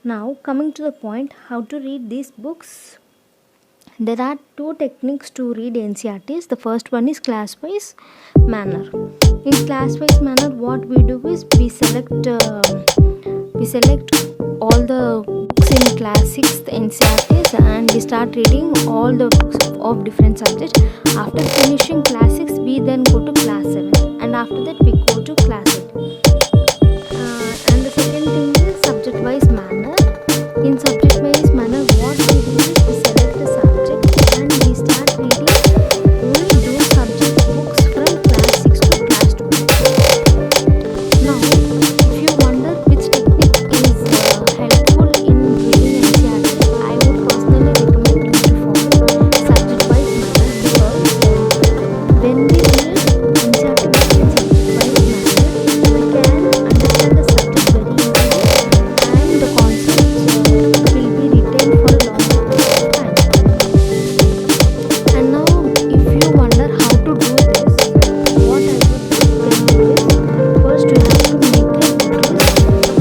Now, coming to the point, how to read these books. There are two techniques to read NCRTs. The first one is class-wise manner. In class-wise manner, what we do is we select all the books in class 6th NCRTs and we start reading all the books of different subjects. After finishing class 6, we then go to class 7, and after that we go to class 8. And the second thing is subject wise manner. In subject wise manner, what we do is we select the subject and we start reading only those subject books from class 6 to class 12. Now, if you wonder which technique is helpful in reading NCERT, I would personally recommend you to follow subject wise manner, because when we read NCERT books in subject wise manner, we can understand the subject very easily and the concepts will be retained for a long period of time. And now, if you wonder how to do this, what I would tell you is, first you have to make a list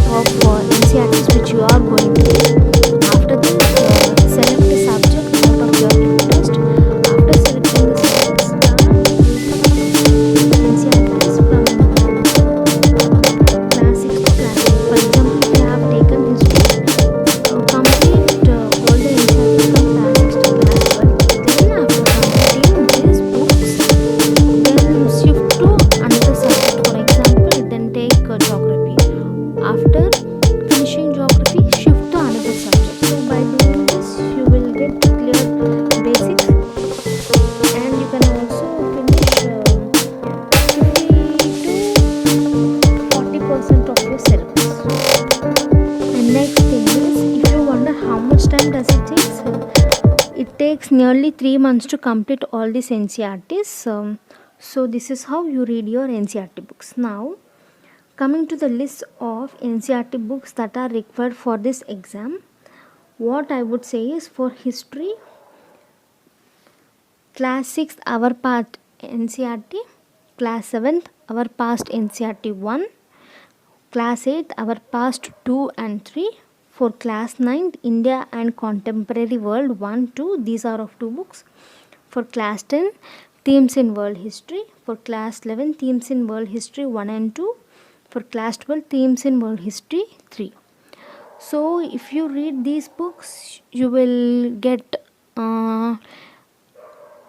of NCERTs which you are going to read. After this, select the subject out of your interest. After selecting the subject, start reading NCERTs from class 6 to class 8. For example, if you have taken history, complete all the NCERTs from class 6 to class 12. Then after completing these books, then shift to another subject. For example, then take geography. After finishing geography, shift to another subject. So by doing this, you will get clear basics, and you can also finish 50 to 40% of your syllabus. And next thing is, if you wonder how much time does it take, it takes nearly 3 months to complete all these NCERTs. So this is how you read your NCERT books. Now, coming to the list of NCERT books that are required for this exam, what I would say is, for history, class 6th our part NCERT, class 7th our past NCERT 1, class 8th our past 2 and 3. For class 9th, India and Contemporary World 1, 2, these are of 2 books. For class 10, Themes in World History. For class 11, Themes in World History 1 and 2. For class 12, Themes in World History 3. So if you read these books, you will get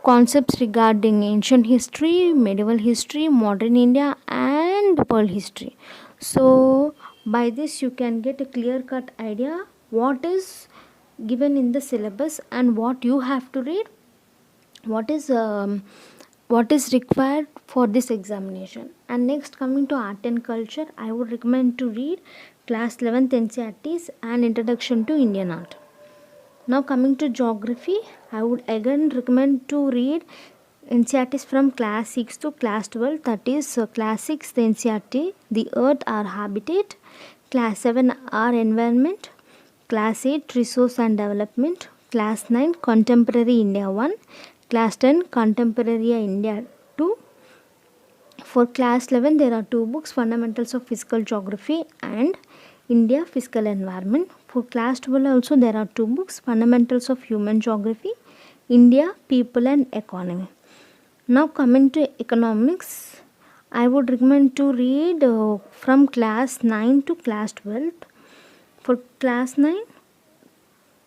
concepts regarding ancient history, medieval history, modern India and world history. So by this you can get a clear cut idea what is given in the syllabus and what you have to read, what is required for this examination. And next, coming to art and culture, I would recommend to read class 11th NCERTs and Introduction to Indian Art. Now coming to geography, I would again recommend to read NCERTs from class 6 to class 12, that is class 6 NCERT, the earth our habitat, class 7 our environment, class 8 resource and development, class 9 contemporary India 1, class 10 contemporary India 2. For class 11 there are 2 books, fundamentals of physical geography and India physical environment. For class 12 also there are 2 books, fundamentals of human geography, India people and economy. Now coming to economics, I would recommend to read from class 9 to class 12. For class 9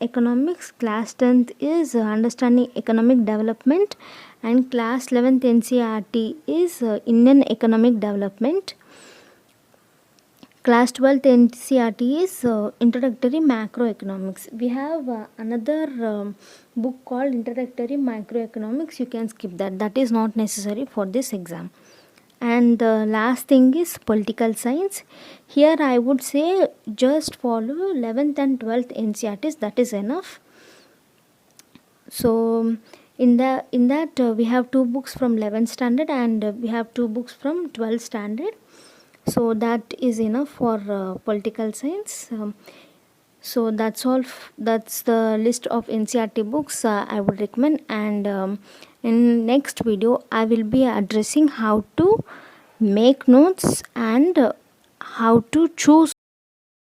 economics, class 10th is understanding economic development, and class 11th NCERT is Indian economic development. Class 12th NCERT is introductory macroeconomics. We have another book called introductory macroeconomics. You can skip that, that is not necessary for this exam. And the last thing is political science. Here I would say just follow 11th and 12th NCERTs, that is enough. So in that we have 2 books from 11th standard and we have 2 books from 12th standard. So that is enough for political science. So that's all. That's the list of NCERT books I would recommend. And in next video I will be addressing how to make notes and how to choose